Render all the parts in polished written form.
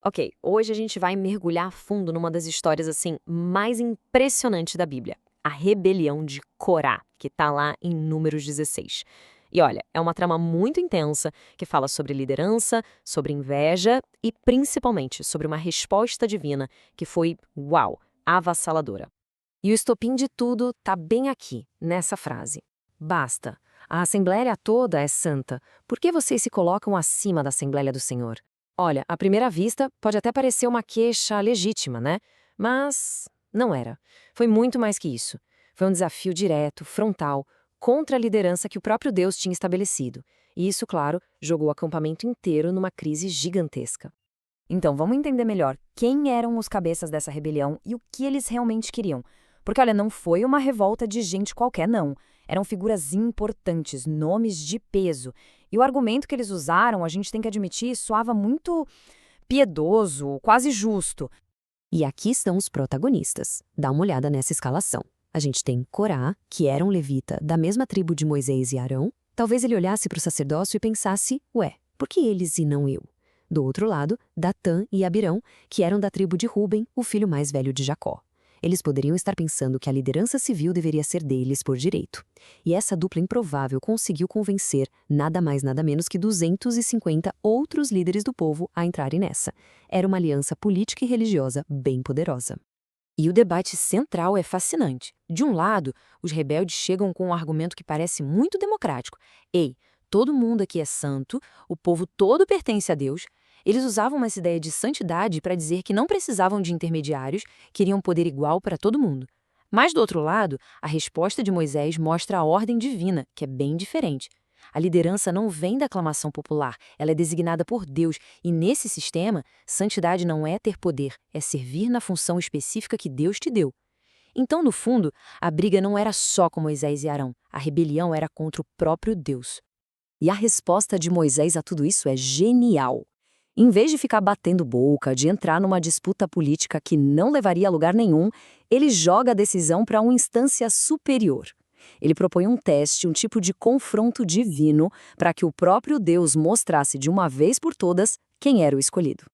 Ok, hoje a gente vai mergulhar a fundo numa das histórias assim mais impressionantes da Bíblia, a rebelião de Corá, que tá lá em Números 16. E olha, é uma trama muito intensa que fala sobre liderança, sobre inveja e principalmente sobre uma resposta divina que foi, uau, avassaladora. E o estopim de tudo tá bem aqui, nessa frase. Basta. A Assembleia toda é santa. Por que vocês se colocam acima da Assembleia do Senhor? Olha, à primeira vista, pode até parecer uma queixa legítima, né? Mas não era. Foi muito mais que isso. Foi um desafio direto, frontal, contra a liderança que o próprio Deus tinha estabelecido. E isso, claro, jogou o acampamento inteiro numa crise gigantesca. Então, vamos entender melhor quem eram os cabeças dessa rebelião e o que eles realmente queriam. Porque, olha, não foi uma revolta de gente qualquer, não. Eram figuras importantes, nomes de peso. E o argumento que eles usaram, a gente tem que admitir, soava muito piedoso, quase justo. E aqui estão os protagonistas. Dá uma olhada nessa escalação. A gente tem Corá, que era um levita da mesma tribo de Moisés e Arão. Talvez ele olhasse para o sacerdócio e pensasse, ué, por que eles e não eu? Do outro lado, Datã e Abirão, que eram da tribo de Ruben, o filho mais velho de Jacó. Eles poderiam estar pensando que a liderança civil deveria ser deles por direito. E essa dupla improvável conseguiu convencer nada mais nada menos que 250 outros líderes do povo a entrarem nessa. Era uma aliança política e religiosa bem poderosa. E o debate central é fascinante. De um lado, os rebeldes chegam com um argumento que parece muito democrático. Ei, todo mundo aqui é santo, o povo todo pertence a Deus. Eles usavam essa ideia de santidade para dizer que não precisavam de intermediários, queriam poder igual para todo mundo. Mas, do outro lado, a resposta de Moisés mostra a ordem divina, que é bem diferente. A liderança não vem da aclamação popular, ela é designada por Deus, e nesse sistema, santidade não é ter poder, é servir na função específica que Deus te deu. Então, no fundo, a briga não era só com Moisés e Arão, a rebelião era contra o próprio Deus. E a resposta de Moisés a tudo isso é genial. Em vez de ficar batendo boca, de entrar numa disputa política que não levaria a lugar nenhum, ele joga a decisão para uma instância superior. Ele propõe um teste, um tipo de confronto divino, para que o próprio Deus mostrasse de uma vez por todas quem era o escolhido.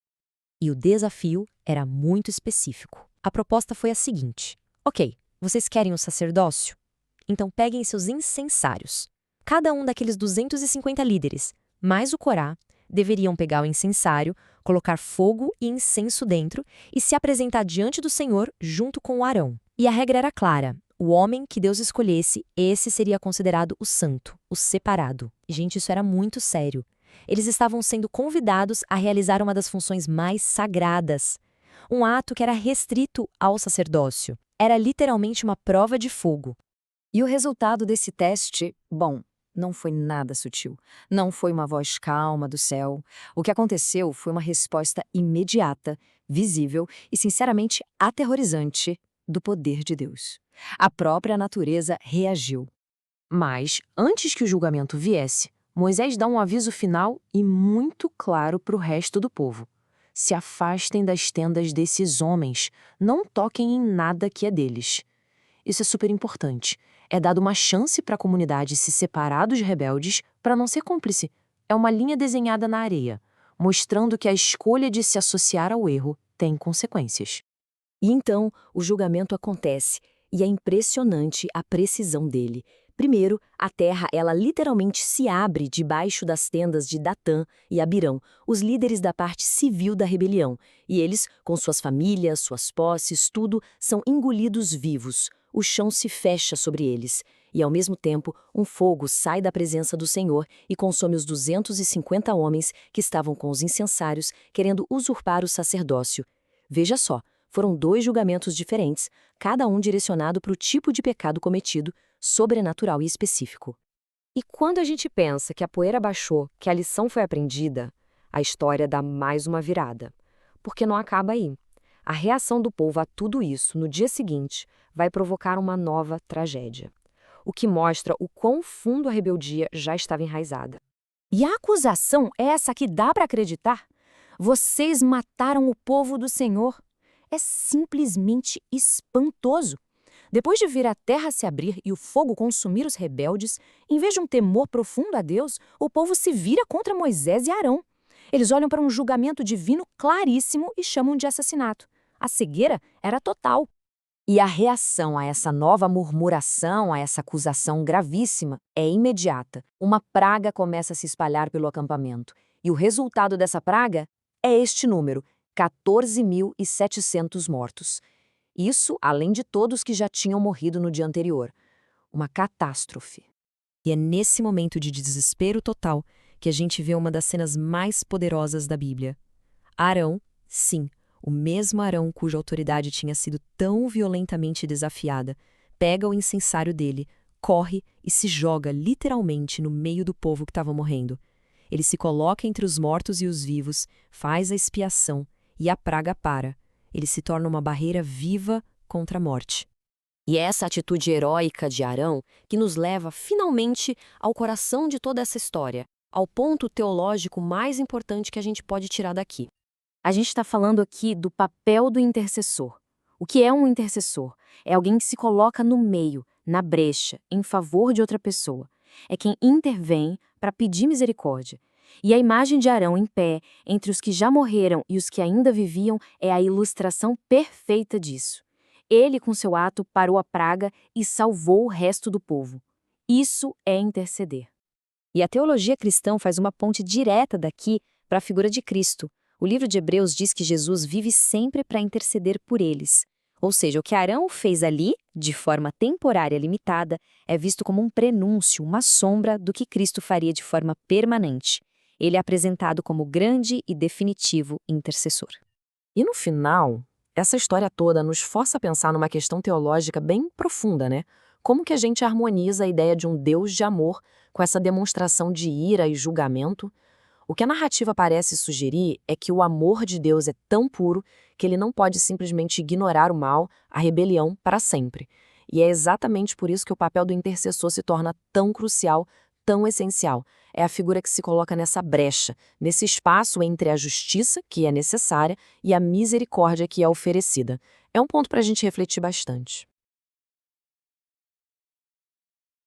E o desafio era muito específico. A proposta foi a seguinte: ok, vocês querem o sacerdócio? Então peguem seus incensários. Cada um daqueles 250 líderes, mais o Corá, deveriam pegar o incensário, colocar fogo e incenso dentro e se apresentar diante do Senhor junto com o Arão. E a regra era clara: o homem que Deus escolhesse, esse seria considerado o santo, o separado. E, gente, isso era muito sério. Eles estavam sendo convidados a realizar uma das funções mais sagradas. Um ato que era restrito ao sacerdócio. Era literalmente uma prova de fogo. E o resultado desse teste, bom, não foi nada sutil. Não foi uma voz calma do céu. O que aconteceu foi uma resposta imediata, visível e, sinceramente, aterrorizante do poder de Deus. A própria natureza reagiu. Mas, antes que o julgamento viesse, Moisés dá um aviso final e muito claro para o resto do povo. Se afastem das tendas desses homens, não toquem em nada que é deles. Isso é super importante. É dado uma chance para a comunidade se separar dos rebeldes para não ser cúmplice. É uma linha desenhada na areia, mostrando que a escolha de se associar ao erro tem consequências. E então, o julgamento acontece, e é impressionante a precisão dele. Primeiro, a terra, ela literalmente se abre debaixo das tendas de Datã e Abirão, os líderes da parte civil da rebelião, e eles, com suas famílias, suas posses, tudo, são engolidos vivos. O chão se fecha sobre eles, e ao mesmo tempo, um fogo sai da presença do Senhor e consome os 250 homens que estavam com os incensários, querendo usurpar o sacerdócio. Veja só, foram 2 julgamentos diferentes, cada um direcionado para o tipo de pecado cometido, sobrenatural e específico. E quando a gente pensa que a poeira baixou, que a lição foi aprendida, a história dá mais uma virada. Porque não acaba aí. A reação do povo a tudo isso, no dia seguinte, vai provocar uma nova tragédia. O que mostra o quão fundo a rebeldia já estava enraizada. E a acusação é essa que dá para acreditar? Vocês mataram o povo do Senhor. É simplesmente espantoso. Depois de ver a terra se abrir e o fogo consumir os rebeldes, em vez de um temor profundo a Deus, o povo se vira contra Moisés e Arão. Eles olham para um julgamento divino claríssimo e chamam de assassinato. A cegueira era total. E a reação a essa nova murmuração, a essa acusação gravíssima, é imediata. Uma praga começa a se espalhar pelo acampamento. E o resultado dessa praga é este número: 14.700 mortos. Isso além de todos que já tinham morrido no dia anterior. Uma catástrofe. E é nesse momento de desespero total que a gente vê uma das cenas mais poderosas da Bíblia. Arão, sim, o mesmo Arão cuja autoridade tinha sido tão violentamente desafiada, pega o incensário dele, corre e se joga literalmente no meio do povo que estava morrendo. Ele se coloca entre os mortos e os vivos, faz a expiação e a praga para. Ele se torna uma barreira viva contra a morte. E é essa atitude heróica de Arão que nos leva finalmente ao coração de toda essa história, ao ponto teológico mais importante que a gente pode tirar daqui. A gente está falando aqui do papel do intercessor. O que é um intercessor? É alguém que se coloca no meio, na brecha, em favor de outra pessoa. É quem intervém para pedir misericórdia. E a imagem de Arão em pé, entre os que já morreram e os que ainda viviam, é a ilustração perfeita disso. Ele, com seu ato, parou a praga e salvou o resto do povo. Isso é interceder. E a teologia cristã faz uma ponte direta daqui para a figura de Cristo. O livro de Hebreus diz que Jesus vive sempre para interceder por eles. Ou seja, o que Arão fez ali, de forma temporária limitada, é visto como um prenúncio, uma sombra do que Cristo faria de forma permanente. Ele é apresentado como grande e definitivo intercessor. E no final, essa história toda nos força a pensar numa questão teológica bem profunda, né? Como que a gente harmoniza a ideia de um Deus de amor com essa demonstração de ira e julgamento? O que a narrativa parece sugerir é que o amor de Deus é tão puro que ele não pode simplesmente ignorar o mal, a rebelião, para sempre. E é exatamente por isso que o papel do intercessor se torna tão crucial, tão essencial. É a figura que se coloca nessa brecha, nesse espaço entre a justiça, que é necessária, e a misericórdia que é oferecida. É um ponto para a gente refletir bastante.